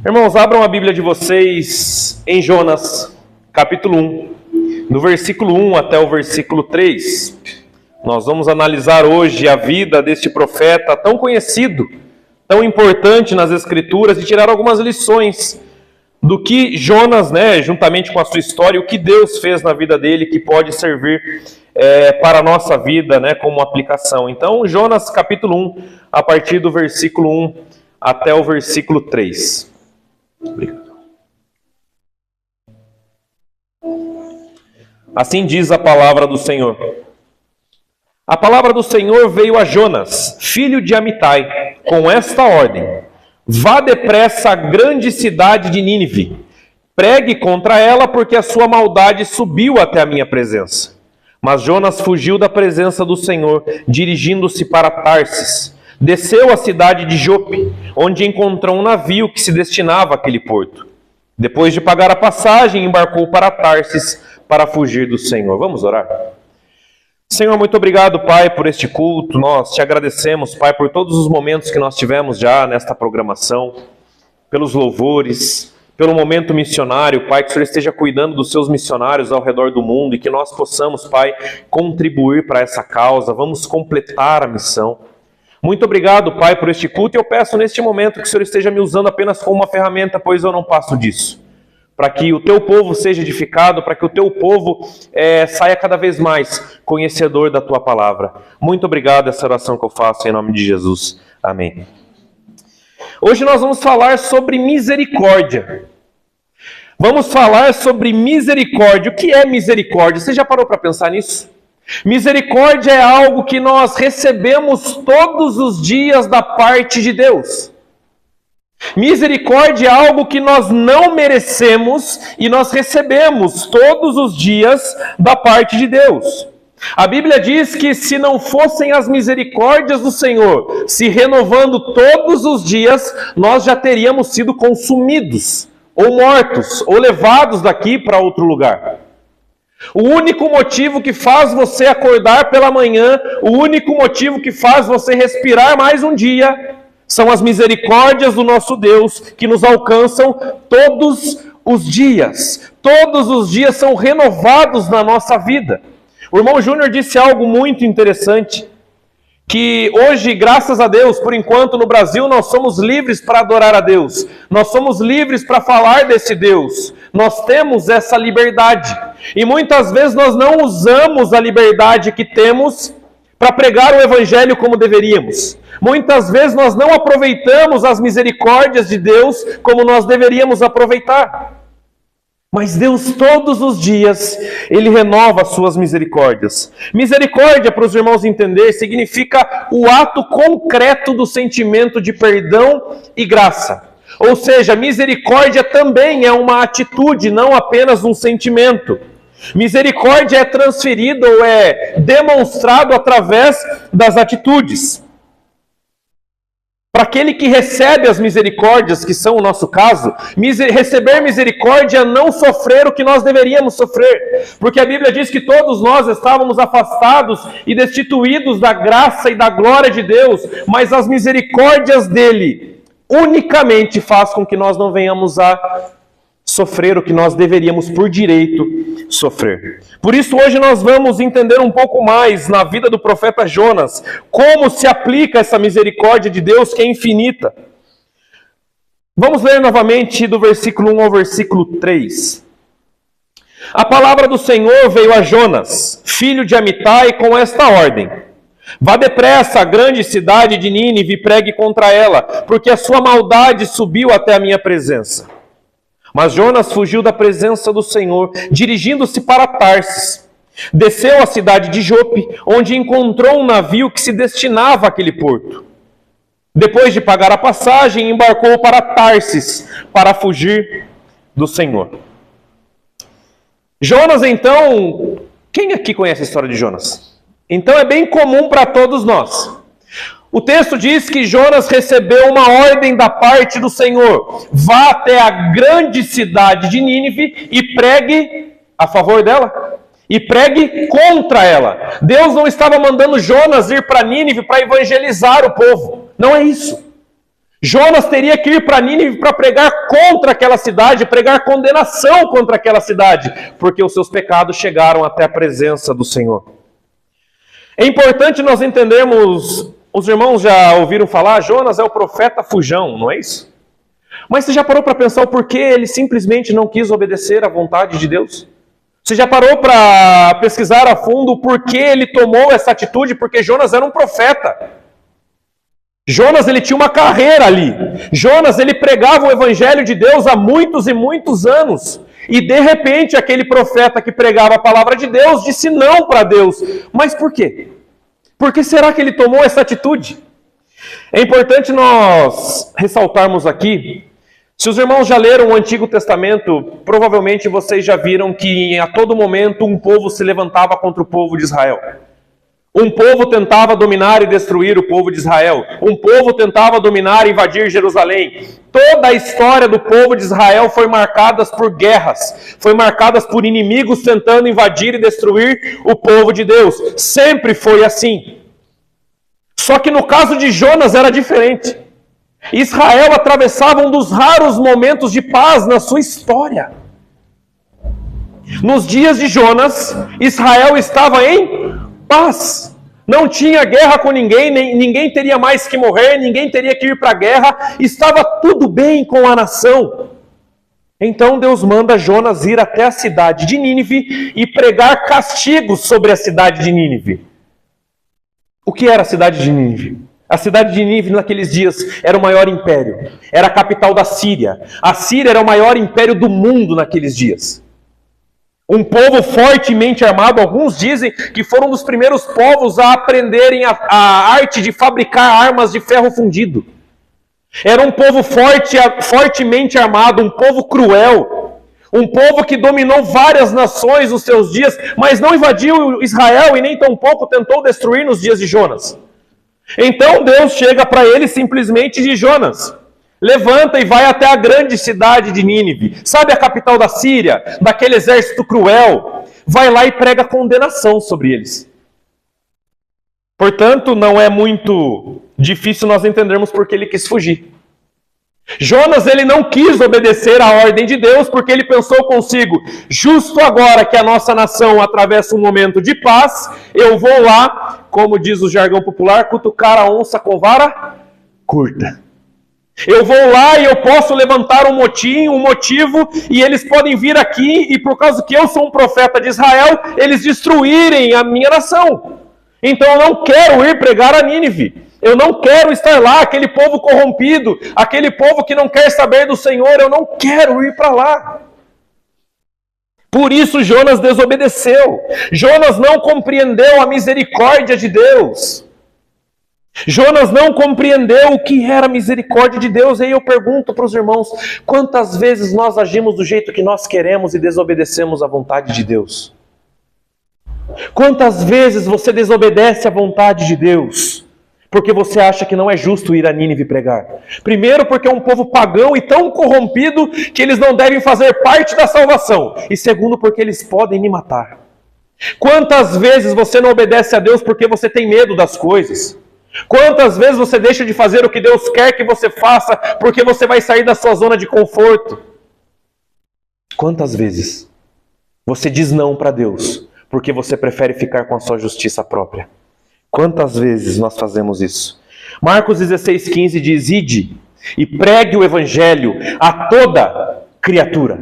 Irmãos, abram a Bíblia de vocês em Jonas, capítulo 1, do versículo 1 até o versículo 3. Nós vamos analisar hoje a vida deste profeta tão conhecido, tão importante nas Escrituras, e tirar algumas lições do que Jonas, juntamente com a sua história, o que Deus fez na vida dele, que pode servir para a nossa vida, como aplicação. Então, Jonas capítulo 1, a partir do versículo 1 até o versículo 3. Obrigado. Assim diz a palavra do Senhor. A palavra do Senhor veio a Jonas, filho de Amitai, com esta ordem: vá depressa à grande cidade de Nínive, pregue contra ela, porque a sua maldade subiu até a minha presença. Mas Jonas fugiu da presença do Senhor, dirigindo-se para Tarsis. Desceu à cidade de Jope, onde encontrou um navio que se destinava àquele porto. Depois de pagar a passagem, embarcou para Tarsis para fugir do Senhor. Vamos orar? Senhor, muito obrigado, Pai, por este culto. Nós te agradecemos, Pai, por todos os momentos que nós tivemos já nesta programação, pelos louvores, pelo momento missionário, Pai, que o Senhor esteja cuidando dos seus missionários ao redor do mundo e que nós possamos, Pai, contribuir para essa causa. Vamos completar a missão. Muito obrigado, Pai, por este culto, e eu peço neste momento que o Senhor esteja me usando apenas como uma ferramenta, pois eu não passo disso. Para que o teu povo seja edificado, para que o teu povo saia cada vez mais conhecedor da tua palavra. Muito obrigado, essa oração que eu faço em nome de Jesus. Amém. Hoje nós vamos falar sobre misericórdia. Vamos falar sobre misericórdia. O que é misericórdia? Você já parou para pensar nisso? Misericórdia é algo que nós recebemos todos os dias da parte de Deus. Misericórdia é algo que nós não merecemos e nós recebemos todos os dias da parte de Deus. A Bíblia diz que se não fossem as misericórdias do Senhor se renovando todos os dias, nós já teríamos sido consumidos, ou mortos, ou levados daqui para outro lugar. O único motivo que faz você acordar pela manhã, o único motivo que faz você respirar mais um dia, são as misericórdias do nosso Deus, que nos alcançam todos os dias. Todos os dias são renovados na nossa vida. O irmão Júnior disse algo muito interessante, que hoje, graças a Deus, por enquanto no Brasil, nós somos livres para adorar a Deus. Nós somos livres para falar desse Deus. Nós temos essa liberdade. E muitas vezes nós não usamos a liberdade que temos para pregar o Evangelho como deveríamos. Muitas vezes nós não aproveitamos as misericórdias de Deus como nós deveríamos aproveitar. Mas Deus todos os dias, Ele renova as suas misericórdias. Misericórdia, para os irmãos entenderem, significa o ato concreto do sentimento de perdão e graça. Ou seja, misericórdia também é uma atitude, não apenas um sentimento. Misericórdia é transferido ou é demonstrado através das atitudes. Para aquele que recebe as misericórdias, que são o nosso caso, receber misericórdia é não sofrer o que nós deveríamos sofrer. Porque a Bíblia diz que todos nós estávamos afastados e destituídos da graça e da glória de Deus, mas as misericórdias dele unicamente faz com que nós não venhamos a sofrer o que nós deveríamos por direito sofrer. Por isso hoje nós vamos entender um pouco mais na vida do profeta Jonas, como se aplica essa misericórdia de Deus que é infinita. Vamos ler novamente do versículo 1 ao versículo 3. A palavra do Senhor veio a Jonas, filho de Amitai, com esta ordem: vá depressa à grande cidade de Nínive e pregue contra ela, porque a sua maldade subiu até a minha presença. Mas Jonas fugiu da presença do Senhor, dirigindo-se para Tarsis. Desceu à cidade de Jope, onde encontrou um navio que se destinava àquele porto. Depois de pagar a passagem, embarcou para Tarsis, para fugir do Senhor. Jonas, então, quem aqui conhece a história de Jonas? Então é bem comum para todos nós. O texto diz que Jonas recebeu uma ordem da parte do Senhor: vá até a grande cidade de Nínive e pregue a favor dela. E pregue contra ela. Deus não estava mandando Jonas ir para Nínive para evangelizar o povo. Não é isso. Jonas teria que ir para Nínive para pregar contra aquela cidade, pregar condenação contra aquela cidade, porque os seus pecados chegaram até a presença do Senhor. É importante nós entendermos, os irmãos já ouviram falar, Jonas é o profeta fujão, não é isso? Mas você já parou para pensar o porquê ele simplesmente não quis obedecer à vontade de Deus? Você já parou para pesquisar a fundo o porquê ele tomou essa atitude? Porque Jonas era um profeta. Jonas, ele tinha uma carreira ali. Jonas, ele pregava o evangelho de Deus há muitos e muitos anos. E de repente, aquele profeta que pregava a palavra de Deus disse não para Deus. Mas por quê? Por que será que ele tomou essa atitude? É importante nós ressaltarmos aqui, se os irmãos já leram o Antigo Testamento, provavelmente vocês já viram que a todo momento um povo se levantava contra o povo de Israel. Um povo tentava dominar e destruir o povo de Israel. Um povo tentava dominar e invadir Jerusalém. Toda a história do povo de Israel foi marcada por guerras. Foi marcada por inimigos tentando invadir e destruir o povo de Deus. Sempre foi assim. Só que no caso de Jonas era diferente. Israel atravessava um dos raros momentos de paz na sua história. Nos dias de Jonas, Israel estava em paz. Não tinha guerra com ninguém, ninguém teria mais que morrer, ninguém teria que ir para a guerra, estava tudo bem com a nação. Então Deus manda Jonas ir até a cidade de Nínive e pregar castigos sobre a cidade de Nínive. O que era a cidade de Nínive? A cidade de Nínive naqueles dias era o maior império, era a capital da Síria. A Síria era o maior império do mundo naqueles dias. Um povo fortemente armado, alguns dizem que foram um dos primeiros povos a aprenderem a arte de fabricar armas de ferro fundido. Era um povo fortemente armado, um povo cruel, um povo que dominou várias nações nos seus dias, mas não invadiu Israel e nem tampouco tentou destruir nos dias de Jonas. Então Deus chega para ele simplesmente de Jonas. Levanta e vai até a grande cidade de Nínive. Sabe a capital da Síria? Daquele exército cruel. Vai lá e prega condenação sobre eles. Portanto, não é muito difícil nós entendermos por que ele quis fugir. Jonas, ele não quis obedecer à ordem de Deus porque ele pensou consigo, justo agora que a nossa nação atravessa um momento de paz, eu vou lá, como diz o jargão popular, cutucar a onça com vara curta. Eu vou lá e eu posso levantar um motivo, e eles podem vir aqui, e por causa que eu sou um profeta de Israel, eles destruírem a minha nação. Então eu não quero ir pregar a Nínive. Eu não quero estar lá, aquele povo corrompido, aquele povo que não quer saber do Senhor, eu não quero ir para lá. Por isso Jonas desobedeceu. Jonas não compreendeu a misericórdia de Deus. Jonas não compreendeu o que era a misericórdia de Deus. E aí eu pergunto para os irmãos, quantas vezes nós agimos do jeito que nós queremos e desobedecemos à vontade de Deus? Quantas vezes você desobedece à vontade de Deus? Porque você acha que não é justo ir a Nínive pregar. Primeiro, porque é um povo pagão e tão corrompido que eles não devem fazer parte da salvação. E segundo, porque eles podem me matar. Quantas vezes você não obedece a Deus porque você tem medo das coisas? Quantas vezes você deixa de fazer o que Deus quer que você faça porque você vai sair da sua zona de conforto? Quantas vezes você diz não para Deus porque você prefere ficar com a sua justiça própria? Quantas vezes nós fazemos isso? Marcos 16,15 diz, ide e pregue o evangelho a toda criatura.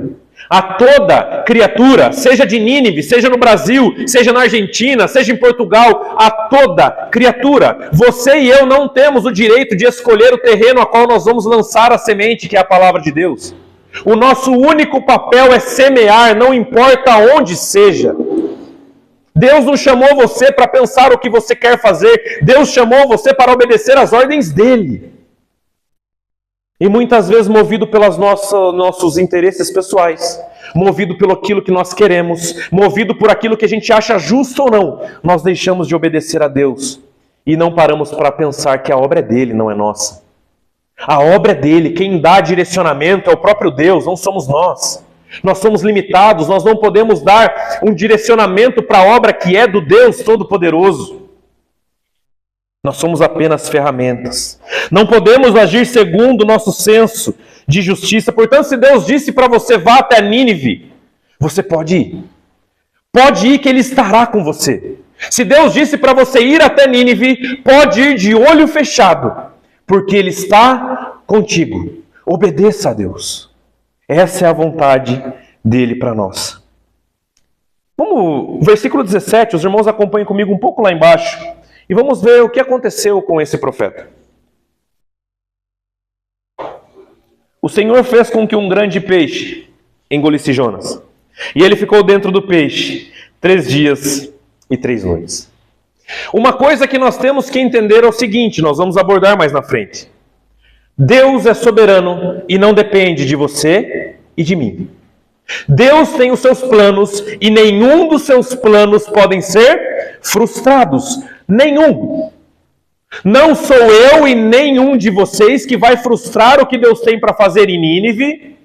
A toda criatura, seja de Nínive, seja no Brasil, seja na Argentina, seja em Portugal, a toda criatura. Você e eu não temos o direito de escolher o terreno a qual nós vamos lançar a semente, que é a palavra de Deus. O nosso único papel é semear, não importa onde seja. Deus não chamou você para pensar o que você quer fazer. Deus chamou você para obedecer às ordens dele. E muitas vezes movido pelos nossos interesses pessoais, movido pelo aquilo que nós queremos, movido por aquilo que a gente acha justo ou não, nós deixamos de obedecer a Deus e não paramos para pensar que a obra é dele, não é nossa. A obra é dele, quem dá direcionamento é o próprio Deus, não somos nós. Nós somos limitados, nós não podemos dar um direcionamento para a obra que é do Deus Todo-Poderoso. Nós somos apenas ferramentas. Não podemos agir segundo o nosso senso de justiça. Portanto, se Deus disse para você, vá até Nínive, você pode ir. Pode ir que Ele estará com você. Se Deus disse para você ir até Nínive, pode ir de olho fechado, porque Ele está contigo. Obedeça a Deus. Essa é a vontade dEle para nós. Vamos, versículo 17, os irmãos acompanhem comigo um pouco lá embaixo, e vamos ver o que aconteceu com esse profeta. O Senhor fez com que um grande peixe engolisse Jonas, e ele ficou dentro do peixe 3 dias e 3 noites. Uma coisa que nós temos que entender é o seguinte, nós vamos abordar mais na frente. Deus é soberano e não depende de você e de mim. Deus tem os seus planos e nenhum dos seus planos podem ser frustrados. Nenhum. Não sou eu e nenhum de vocês que vai frustrar o que Deus tem para fazer em Nínive,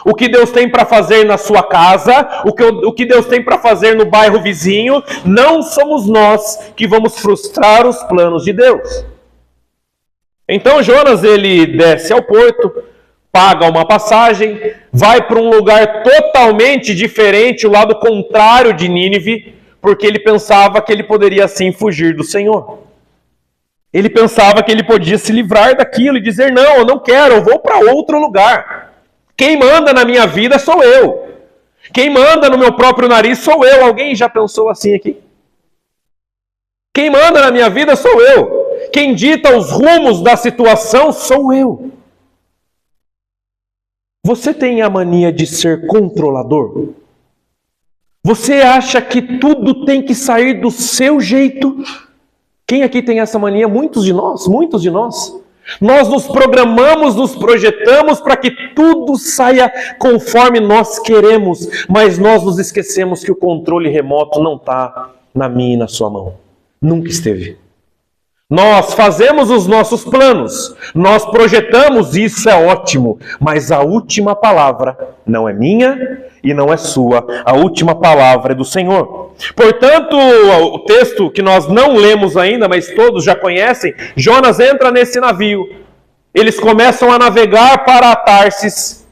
o que Deus tem para fazer na sua casa, o que Deus tem para fazer no bairro vizinho. Não somos nós que vamos frustrar os planos de Deus. Então Jonas, ele desce ao porto, paga uma passagem, vai para um lugar totalmente diferente, o lado contrário de Nínive, porque ele pensava que ele poderia assim fugir do Senhor. Ele pensava que ele podia se livrar daquilo e dizer, não, eu não quero, eu vou para outro lugar. Quem manda na minha vida sou eu. Quem manda no meu próprio nariz sou eu. Alguém já pensou assim aqui? Quem manda na minha vida sou eu. Quem dita os rumos da situação sou eu. Você tem a mania de ser controlador? Você acha que tudo tem que sair do seu jeito? Quem aqui tem essa mania? Muitos de nós. Nós nos programamos, nos projetamos para que tudo saia conforme nós queremos, mas nós nos esquecemos que o controle remoto não está na minha e na sua mão. Nunca esteve. Nós fazemos os nossos planos, nós projetamos, isso é ótimo, mas a última palavra não é minha e não é sua, a última palavra é do Senhor. Portanto, o texto que nós não lemos ainda, mas todos já conhecem, Jonas entra nesse navio, eles começam a navegar para Tarsis,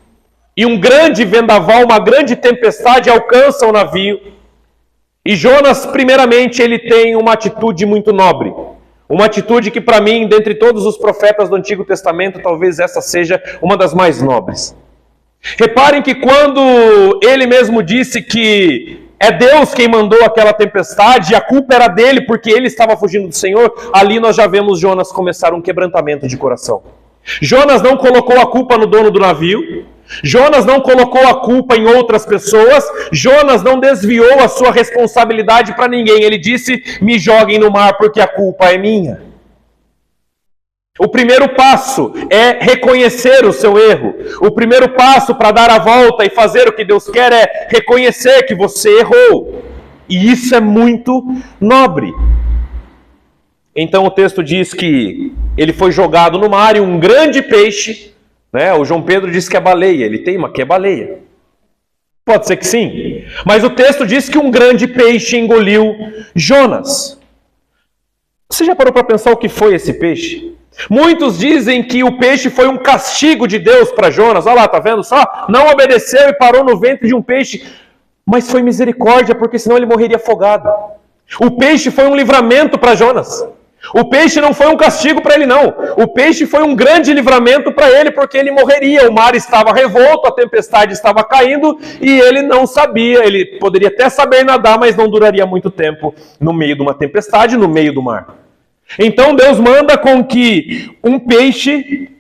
e um grande vendaval, uma grande tempestade alcança o navio, e Jonas, primeiramente, ele tem uma atitude muito nobre. Uma atitude que para mim, dentre todos os profetas do Antigo Testamento, talvez essa seja uma das mais nobres. Reparem que quando ele mesmo disse que é Deus quem mandou aquela tempestade, e a culpa era dele porque ele estava fugindo do Senhor, ali nós já vemos Jonas começar um quebrantamento de coração. Jonas não colocou a culpa no dono do navio, Jonas não colocou a culpa em outras pessoas, Jonas não desviou a sua responsabilidade para ninguém. Ele disse, me joguem no mar porque a culpa é minha. O primeiro passo é reconhecer o seu erro. O primeiro passo para dar a volta e fazer o que Deus quer é reconhecer que você errou. E isso é muito nobre. Então o texto diz que ele foi jogado no mar e um grande peixe, né? O João Pedro diz que é baleia, ele teima que é baleia. Pode ser que sim, mas o texto diz que um grande peixe engoliu Jonas. Você já parou para pensar o que foi esse peixe? Muitos dizem que o peixe foi um castigo de Deus para Jonas. Olha lá, tá vendo só? Não obedeceu e parou no ventre de um peixe. Mas foi misericórdia, porque senão ele morreria afogado. O peixe foi um livramento para Jonas. O peixe não foi um castigo para ele, não. O peixe foi um grande livramento para ele, porque ele morreria. O mar estava revolto, a tempestade estava caindo e ele não sabia. Ele poderia até saber nadar, mas não duraria muito tempo no meio de uma tempestade, no meio do mar. Então Deus manda com que um peixe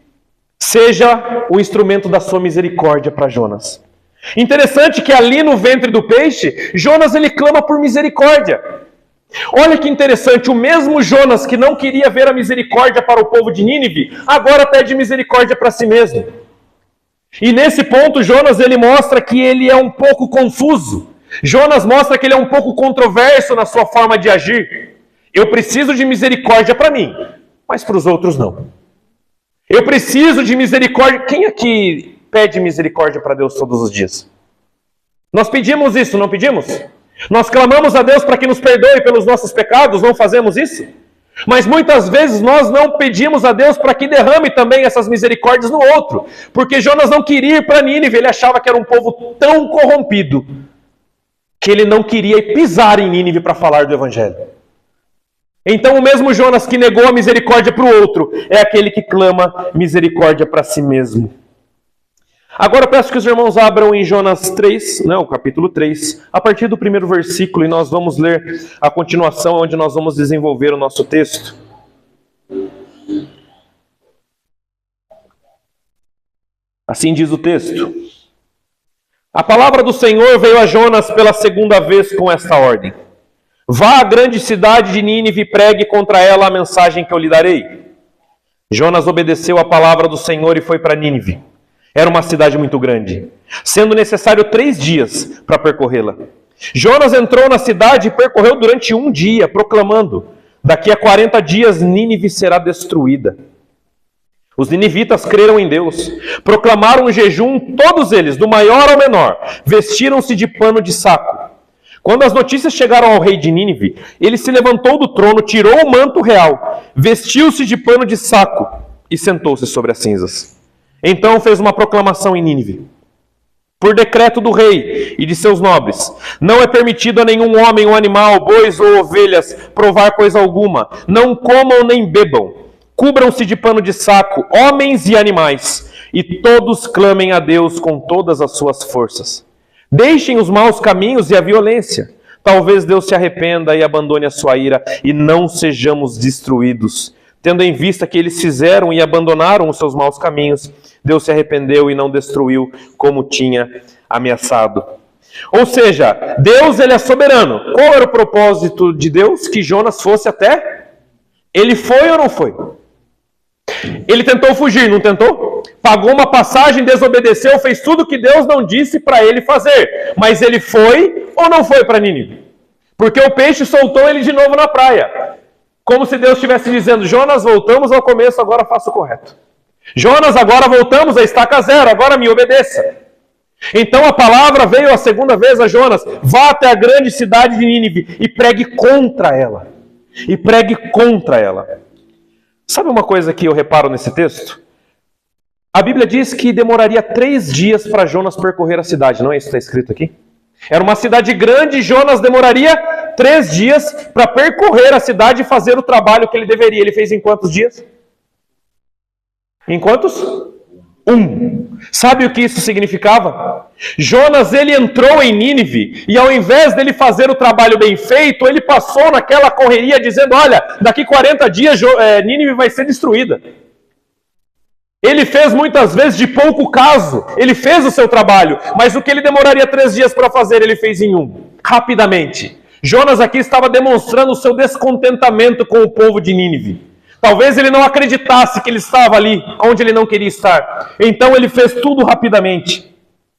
seja o instrumento da sua misericórdia para Jonas. Interessante que ali no ventre do peixe, Jonas ele clama por misericórdia. Olha que interessante, o mesmo Jonas que não queria ver a misericórdia para o povo de Nínive, agora pede misericórdia para si mesmo. E nesse ponto Jonas ele mostra que ele é um pouco confuso. Jonas mostra que ele é um pouco controverso na sua forma de agir. Eu preciso de misericórdia para mim, mas para os outros não. Eu preciso de misericórdia. Quem aqui pede misericórdia para Deus todos os dias? Nós pedimos isso, não pedimos? Nós clamamos a Deus para que nos perdoe pelos nossos pecados, não fazemos isso? Mas muitas vezes nós não pedimos a Deus para que derrame também essas misericórdias no outro. Porque Jonas não queria ir para Nínive, ele achava que era um povo tão corrompido que ele não queria pisar em Nínive para falar do Evangelho. Então o mesmo Jonas que negou a misericórdia para o outro é aquele que clama misericórdia para si mesmo. Agora eu peço que os irmãos abram em Jonas 3, o capítulo 3, a partir do primeiro versículo, e nós vamos ler a continuação, onde nós vamos desenvolver o nosso texto. Assim diz o texto: A palavra do Senhor veio a Jonas pela segunda vez com esta ordem: Vá à grande cidade de Nínive e pregue contra ela a mensagem que eu lhe darei. Jonas obedeceu à palavra do Senhor e foi para Nínive. Era uma cidade muito grande, sendo necessário 3 dias para percorrê-la. Jonas entrou na cidade e percorreu durante 1 dia, proclamando: Daqui a 40 dias Nínive será destruída. Os ninivitas creram em Deus, proclamaram um jejum, todos eles, do maior ao menor, vestiram-se de pano de saco. Quando as notícias chegaram ao rei de Nínive, ele se levantou do trono, tirou o manto real, vestiu-se de pano de saco e sentou-se sobre as cinzas. Então fez uma proclamação em Nínive: Por decreto do rei e de seus nobres, não é permitido a nenhum homem ou animal, bois ou ovelhas, provar coisa alguma. Não comam nem bebam. Cubram-se de pano de saco, homens e animais, e todos clamem a Deus com todas as suas forças. Deixem os maus caminhos e a violência. Talvez Deus se arrependa e abandone a sua ira, e não sejamos destruídos. Tendo em vista que eles fizeram e abandonaram os seus maus caminhos, Deus se arrependeu e não destruiu como tinha ameaçado. Ou seja, Deus ele é soberano. Qual era o propósito de Deus? Que Jonas fosse até? Ele foi ou não foi? Ele tentou fugir, não tentou? Pagou uma passagem, desobedeceu, fez tudo que Deus não disse para ele fazer. Mas ele foi ou não foi para Nínive? Porque o peixe soltou ele de novo na praia. Como se Deus estivesse dizendo: Jonas, voltamos ao começo, agora faça o correto. Jonas, agora voltamos a estaca zero, agora me obedeça. Então a palavra veio a segunda vez a Jonas: vá até a grande cidade de Nínive e pregue contra ela. E pregue contra ela. Sabe uma coisa que eu reparo nesse texto? A Bíblia diz que demoraria 3 dias para Jonas percorrer a cidade, não é isso que está escrito aqui? Era uma cidade grande e Jonas demoraria 3 dias para percorrer a cidade e fazer o trabalho que ele deveria. Ele fez em quantos dias? Em quantos? 1. Sabe o que isso significava? Jonas, ele entrou em Nínive e ao invés dele fazer o trabalho bem feito, ele passou naquela correria dizendo: olha, daqui 40 dias Nínive vai ser destruída. Ele fez muitas vezes de pouco caso, ele fez o seu trabalho, mas o que ele demoraria 3 dias para fazer, ele fez em 1, rapidamente. Jonas aqui estava demonstrando o seu descontentamento com o povo de Nínive. Talvez ele não acreditasse que ele estava ali, onde ele não queria estar. Então ele fez tudo rapidamente.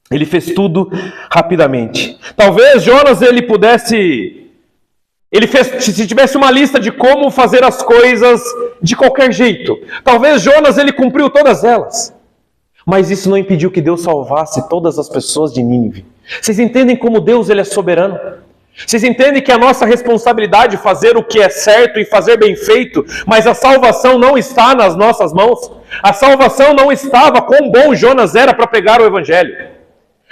Ele fez tudo rapidamente. Talvez Jonas se tivesse uma lista de como fazer as coisas de qualquer jeito. Talvez Jonas ele cumpriu todas elas. Mas isso não impediu que Deus salvasse todas as pessoas de Nínive. Vocês entendem como Deus ele é soberano? Vocês entendem que a nossa responsabilidade é fazer o que é certo e fazer bem feito, mas a salvação não está nas nossas mãos. A salvação não estava quão bom Jonas era para pregar o Evangelho.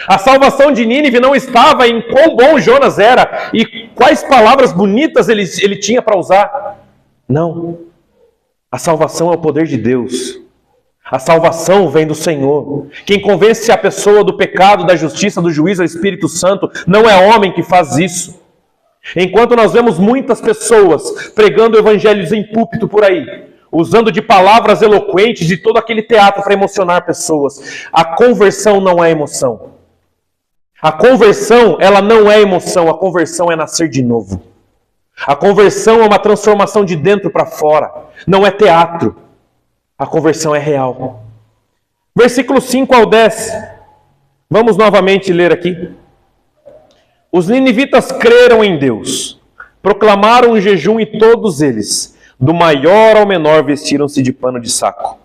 A salvação de Nínive não estava em quão bom Jonas era e quais palavras bonitas ele tinha para usar. Não. A salvação é o poder de Deus. A salvação vem do Senhor. Quem convence a pessoa do pecado, da justiça, do juízo é o Espírito Santo. Não é homem que faz isso. Enquanto nós vemos muitas pessoas pregando evangelhos em púlpito por aí, usando de palavras eloquentes e todo aquele teatro para emocionar pessoas, a conversão não é emoção. A conversão, ela não é emoção. A conversão é nascer de novo. A conversão é uma transformação de dentro para fora. Não é teatro. A conversão é real. Versículo 5 ao 10. Vamos novamente ler aqui. Os ninivitas creram em Deus, proclamaram um jejum e todos eles, do maior ao menor, vestiram-se de pano de saco.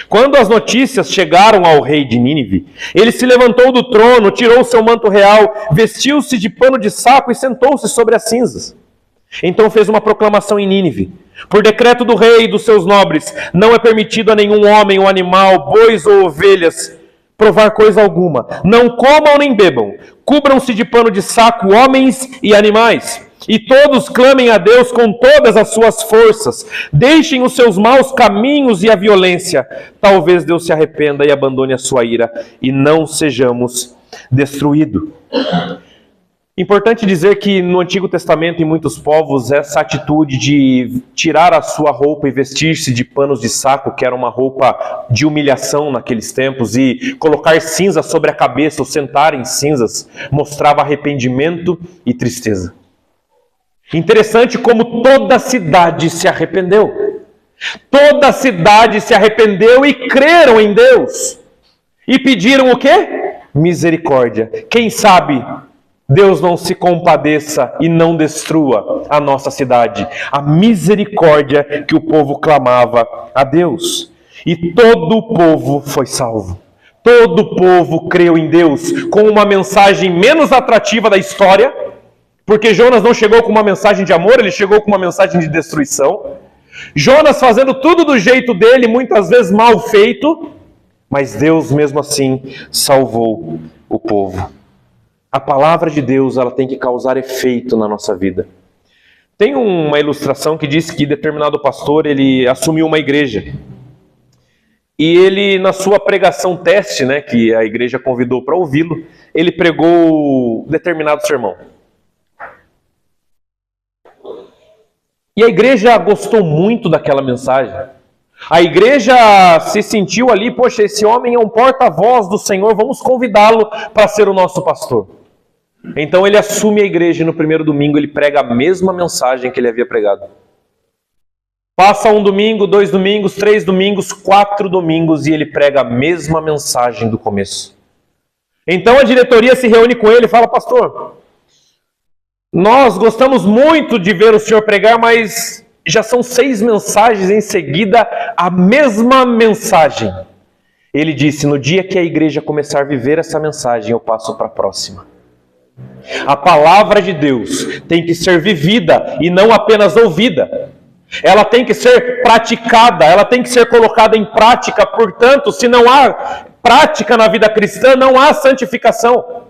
Quando as notícias chegaram ao rei de Nínive, ele se levantou do trono, tirou seu manto real, vestiu-se de pano de saco e sentou-se sobre as cinzas. Então fez uma proclamação em Nínive: por decreto do rei e dos seus nobres, não é permitido a nenhum homem ou animal, bois ou ovelhas, provar coisa alguma. Não comam nem bebam. Cubram-se de pano de saco homens e animais. E todos clamem a Deus com todas as suas forças. Deixem os seus maus caminhos e a violência. Talvez Deus se arrependa e abandone a sua ira, e não sejamos destruídos. Importante dizer que no Antigo Testamento, em muitos povos, essa atitude de tirar a sua roupa e vestir-se de panos de saco, que era uma roupa de humilhação naqueles tempos, e colocar cinza sobre a cabeça ou sentar em cinzas, mostrava arrependimento e tristeza. Interessante como toda a cidade se arrependeu. Toda a cidade se arrependeu e creram em Deus. E pediram o quê? Misericórdia. Quem sabe Deus não se compadeça e não destrua a nossa cidade. A misericórdia que o povo clamava a Deus. E todo o povo foi salvo. Todo o povo creu em Deus com uma mensagem menos atrativa da história, porque Jonas não chegou com uma mensagem de amor, ele chegou com uma mensagem de destruição. Jonas fazendo tudo do jeito dele, muitas vezes mal feito, mas Deus mesmo assim salvou o povo. A palavra de Deus, ela tem que causar efeito na nossa vida. Tem uma ilustração que diz que determinado pastor, ele assumiu uma igreja. E ele, na sua pregação teste, que a igreja convidou para ouvi-lo, ele pregou determinado sermão. E a igreja gostou muito daquela mensagem. A igreja se sentiu ali, poxa, esse homem é um porta-voz do Senhor, vamos convidá-lo para ser o nosso pastor. Então ele assume a igreja e no primeiro domingo ele prega a mesma mensagem que ele havia pregado. Passa um domingo, 2 domingos, 3 domingos, 4 domingos e ele prega a mesma mensagem do começo. Então a diretoria se reúne com ele e fala: pastor, nós gostamos muito de ver o senhor pregar, mas já são 6 mensagens em seguida, a mesma mensagem. Ele disse: no dia que a igreja começar a viver essa mensagem, eu passo para a próxima. A palavra de Deus tem que ser vivida e não apenas ouvida. Ela tem que ser praticada, ela tem que ser colocada em prática. Portanto, se não há prática na vida cristã, não há santificação.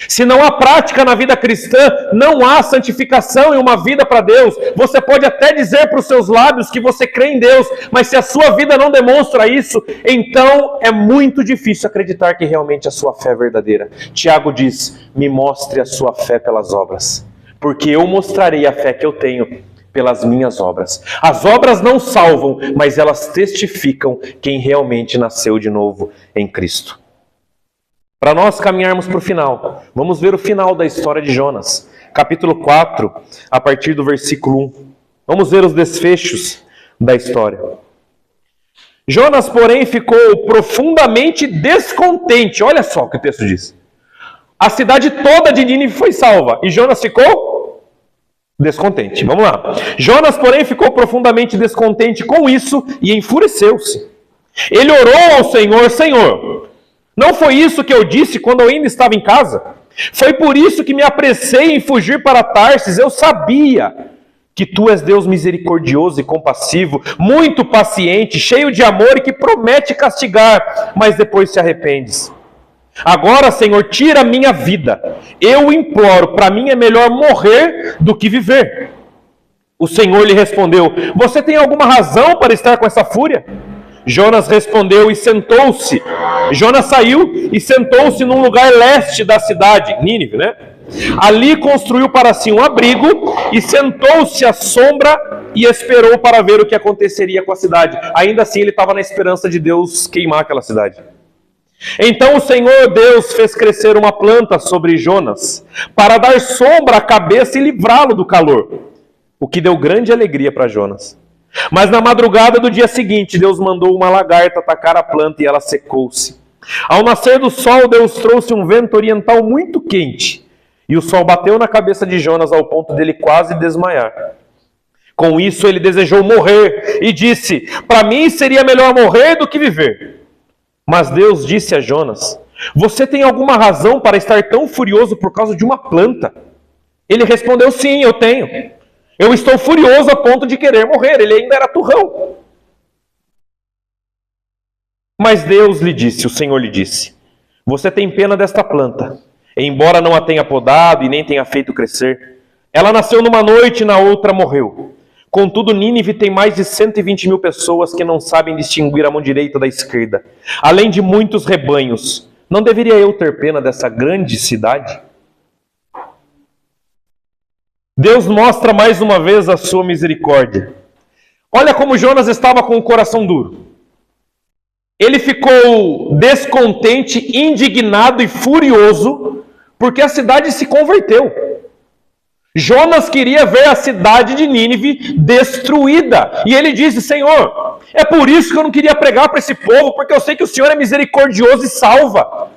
Se não há prática na vida cristã, não há santificação e uma vida para Deus. Você pode até dizer para os seus lábios que você crê em Deus, mas se a sua vida não demonstra isso, então é muito difícil acreditar que realmente a sua fé é verdadeira. Tiago diz: me mostre a sua fé pelas obras, porque eu mostrarei a fé que eu tenho pelas minhas obras. As obras não salvam, mas elas testificam quem realmente nasceu de novo em Cristo. Para nós caminharmos para o final, vamos ver o final da história de Jonas. Capítulo 4, a partir do versículo 1. Vamos ver os desfechos da história. Jonas, porém, ficou profundamente descontente. Olha só o que o texto diz. A cidade toda de Nínive foi salva, e Jonas ficou descontente. Vamos lá. Jonas, porém, ficou profundamente descontente com isso e enfureceu-se. Ele orou ao Senhor: Senhor, não foi isso que eu disse quando eu ainda estava em casa? Foi por isso que me apressei em fugir para Tarsis. Eu sabia que tu és Deus misericordioso e compassivo, muito paciente, cheio de amor e que promete castigar, mas depois se arrependes. Agora, Senhor, tira a minha vida. Eu imploro, para mim é melhor morrer do que viver. O Senhor lhe respondeu: você tem alguma razão para estar com essa fúria? Jonas respondeu e sentou-se. Jonas saiu e sentou-se num lugar leste da cidade, Nínive, Ali construiu para si um abrigo e sentou-se à sombra e esperou para ver o que aconteceria com a cidade. Ainda assim ele estava na esperança de Deus queimar aquela cidade. Então o Senhor Deus fez crescer uma planta sobre Jonas para dar sombra à cabeça e livrá-lo do calor, o que deu grande alegria para Jonas. Mas na madrugada do dia seguinte, Deus mandou uma lagarta atacar a planta e ela secou-se. Ao nascer do sol, Deus trouxe um vento oriental muito quente, e o sol bateu na cabeça de Jonas ao ponto dele quase desmaiar. Com isso ele desejou morrer e disse: para mim seria melhor morrer do que viver. Mas Deus disse a Jonas: você tem alguma razão para estar tão furioso por causa de uma planta? Ele respondeu: sim, eu tenho. Eu estou furioso a ponto de querer morrer. Ele ainda era turrão. Mas Deus lhe disse, o Senhor lhe disse: você tem pena desta planta, embora não a tenha podado e nem tenha feito crescer. Ela nasceu numa noite e na outra morreu. Contudo, Nínive tem mais de 120 mil pessoas que não sabem distinguir a mão direita da esquerda, além de muitos rebanhos. Não deveria eu ter pena dessa grande cidade? Deus mostra mais uma vez a sua misericórdia. Olha como Jonas estava com o coração duro. Ele ficou descontente, indignado e furioso, porque a cidade se converteu. Jonas queria ver a cidade de Nínive destruída. E ele disse: Senhor, é por isso que eu não queria pregar para esse povo, porque eu sei que o Senhor é misericordioso e salva.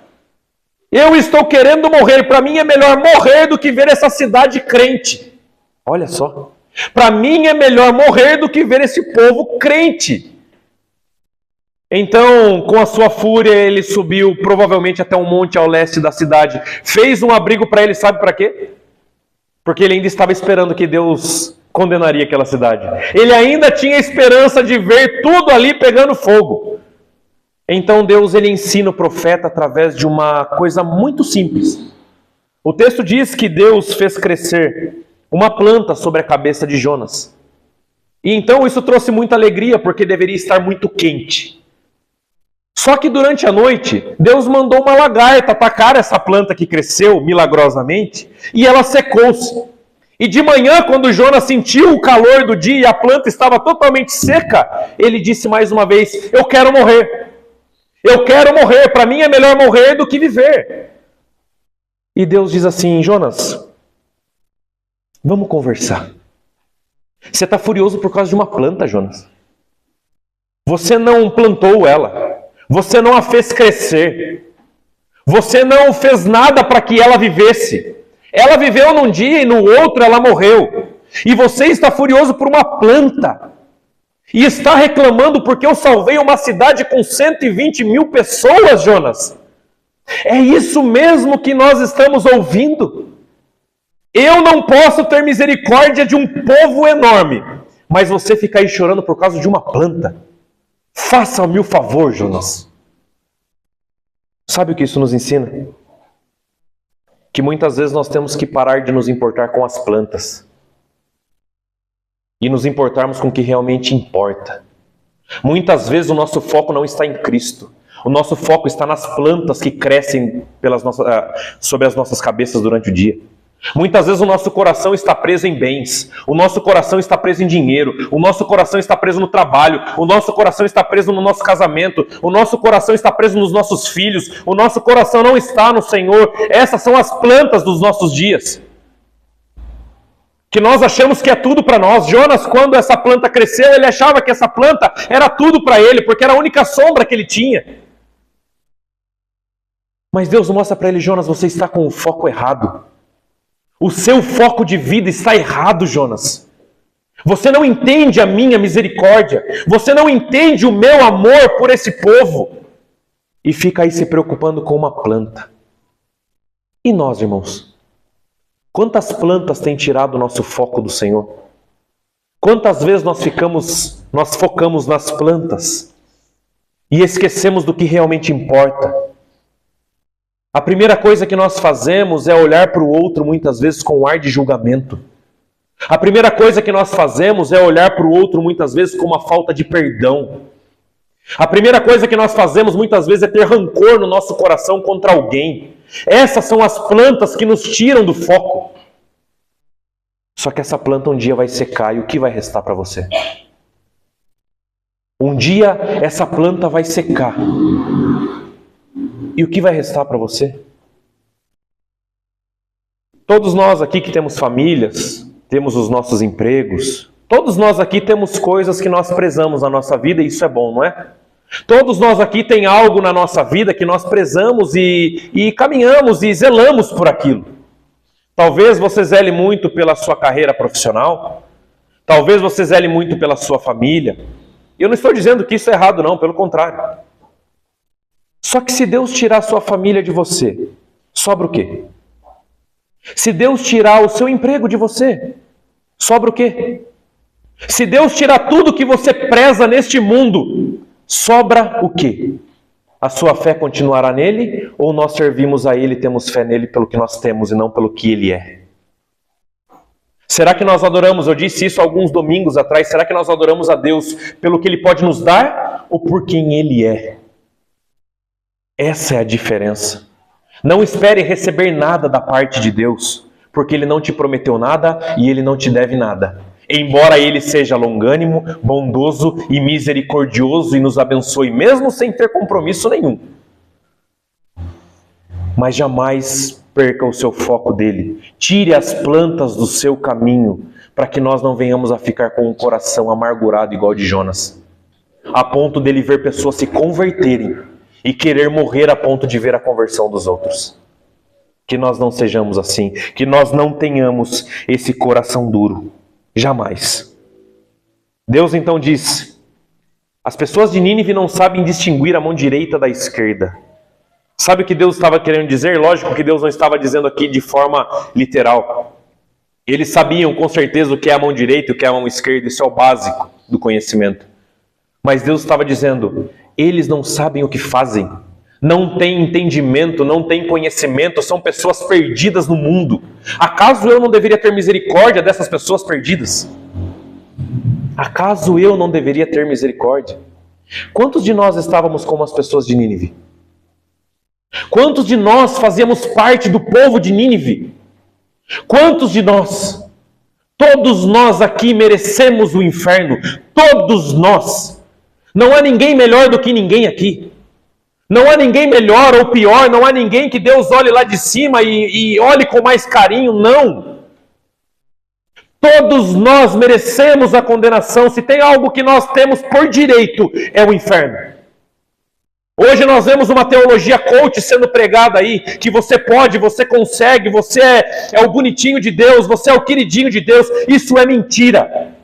Eu estou querendo morrer. Para mim é melhor morrer do que ver essa cidade crente. Olha só. Para mim é melhor morrer do que ver esse povo crente. Então, com a sua fúria, ele subiu provavelmente até um monte ao leste da cidade. Fez um abrigo para ele, sabe para quê? Porque ele ainda estava esperando que Deus condenaria aquela cidade. Ele ainda tinha esperança de ver tudo ali pegando fogo. Então Deus ele ensina o profeta através de uma coisa muito simples. O texto diz que Deus fez crescer uma planta sobre a cabeça de Jonas. E então isso trouxe muita alegria, porque deveria estar muito quente. Só que durante a noite, Deus mandou uma lagarta atacar essa planta que cresceu milagrosamente, e ela secou-se. E de manhã, quando Jonas sentiu o calor do dia e a planta estava totalmente seca, ele disse mais uma vez: eu quero morrer. Eu quero morrer. Para mim é melhor morrer do que viver. E Deus diz assim: Jonas, vamos conversar. Você está furioso por causa de uma planta, Jonas. Você não plantou ela. Você não a fez crescer. Você não fez nada para que ela vivesse. Ela viveu num dia e no outro ela morreu. E você está furioso por uma planta. E está reclamando porque eu salvei uma cidade com 120 mil pessoas, Jonas. É isso mesmo que nós estamos ouvindo. Eu não posso ter misericórdia de um povo enorme, mas você fica aí chorando por causa de uma planta. Faça-me o favor, Jonas. Sabe o que isso nos ensina? Que muitas vezes nós temos que parar de nos importar com as plantas e nos importarmos com o que realmente importa. Muitas vezes o nosso foco não está em Cristo. O nosso foco está nas plantas que crescem sobre as nossas cabeças durante o dia. Muitas vezes o nosso coração está preso em bens, o nosso coração está preso em dinheiro, o nosso coração está preso no trabalho, o nosso coração está preso no nosso casamento, o nosso coração está preso nos nossos filhos, o nosso coração não está no Senhor. Essas são as plantas dos nossos dias, que nós achamos que é tudo para nós. Jonas, quando essa planta cresceu, ele achava que essa planta era tudo para ele, porque era a única sombra que ele tinha. Mas Deus mostra para ele: Jonas, você está com o foco errado. O seu foco de vida está errado, Jonas. Você não entende a minha misericórdia. Você não entende o meu amor por esse povo. E fica aí se preocupando com uma planta. E nós, irmãos? Quantas plantas têm tirado o nosso foco do Senhor? Quantas vezes nós focamos nas plantas e esquecemos do que realmente importa? A primeira coisa que nós fazemos é olhar para o outro muitas vezes com um ar de julgamento. A primeira coisa que nós fazemos é olhar para o outro muitas vezes com uma falta de perdão. A primeira coisa que nós fazemos muitas vezes é ter rancor no nosso coração contra alguém. Essas são as plantas que nos tiram do foco. Só que essa planta um dia vai secar, e o que vai restar para você? Um dia essa planta vai secar. E o que vai restar para você? Todos nós aqui que temos famílias, temos os nossos empregos, todos nós aqui temos coisas que nós prezamos na nossa vida, e isso é bom, não é? Todos nós aqui tem algo na nossa vida que nós prezamos e caminhamos e zelamos por aquilo. Talvez você zele muito pela sua carreira profissional, talvez você zele muito pela sua família. Eu não estou dizendo que isso é errado, não, pelo contrário. Só que se Deus tirar a sua família de você, sobra o quê? Se Deus tirar o seu emprego de você, Sobra o quê? Se Deus tirar tudo que você preza neste mundo, sobra o quê? A sua fé continuará nele, ou nós servimos a ele e temos fé nele pelo que nós temos e não pelo que ele é? Será que nós adoramos, eu disse isso alguns domingos atrás, será que nós adoramos a Deus pelo que ele pode nos dar ou por quem ele é? Essa é a diferença. Não espere receber nada da parte de Deus, porque ele não te prometeu nada e ele não te deve nada. Embora ele seja longânimo, bondoso e misericordioso e nos abençoe mesmo sem ter compromisso nenhum. Mas jamais perca o seu foco dele. Tire as plantas do seu caminho, para que nós não venhamos a ficar com um coração amargurado igual de Jonas, a ponto dele ver pessoas se converterem e querer morrer a ponto de ver a conversão dos outros. Que nós não sejamos assim, que nós não tenhamos esse coração duro. Jamais. Deus então diz: as pessoas de Nínive não sabem distinguir a mão direita da esquerda. Sabe o que Deus estava querendo dizer? Lógico que Deus não estava dizendo aqui de forma literal. Eles sabiam com certeza o que é a mão direita e o que é a mão esquerda, isso é o básico do conhecimento. Mas Deus estava dizendo, eles não sabem o que fazem, não têm entendimento, não têm conhecimento, são pessoas perdidas no mundo. Acaso eu não deveria ter misericórdia dessas pessoas perdidas? Acaso eu não deveria ter misericórdia? Quantos de nós estávamos como as pessoas de Nínive? Quantos de nós fazíamos parte do povo de Nínive? Quantos de nós? Todos nós aqui merecemos o inferno. Todos nós. Não há ninguém melhor do que ninguém aqui. Não há ninguém melhor ou pior. Não há ninguém que Deus olhe lá de cima e olhe com mais carinho. Não. Todos nós merecemos a condenação. Se tem algo que nós temos por direito, é o inferno. Hoje nós vemos uma teologia coach sendo pregada aí, que você pode, você consegue, você é o bonitinho de Deus, você é o queridinho de Deus. Isso é mentira.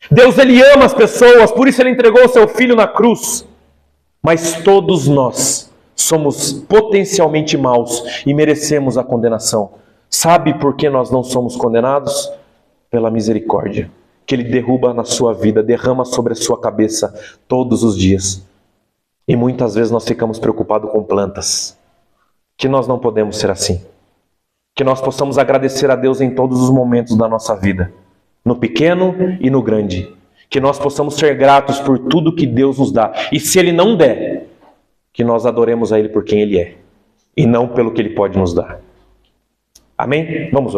Deus, ele ama as pessoas, por isso ele entregou o seu filho na cruz. Mas todos nós somos potencialmente maus e merecemos a condenação. Sabe por que nós não somos condenados? Pela misericórdia que ele derruba na sua vida, derrama sobre a sua cabeça todos os dias. E muitas vezes nós ficamos preocupados com plantas. Que nós não podemos ser assim. Que nós possamos agradecer a Deus em todos os momentos da nossa vida. No pequeno e no grande. Que nós possamos ser gratos por tudo que Deus nos dá. E se Ele não der, que nós adoremos a Ele por quem Ele é. E não pelo que Ele pode nos dar. Amém? Vamos orar.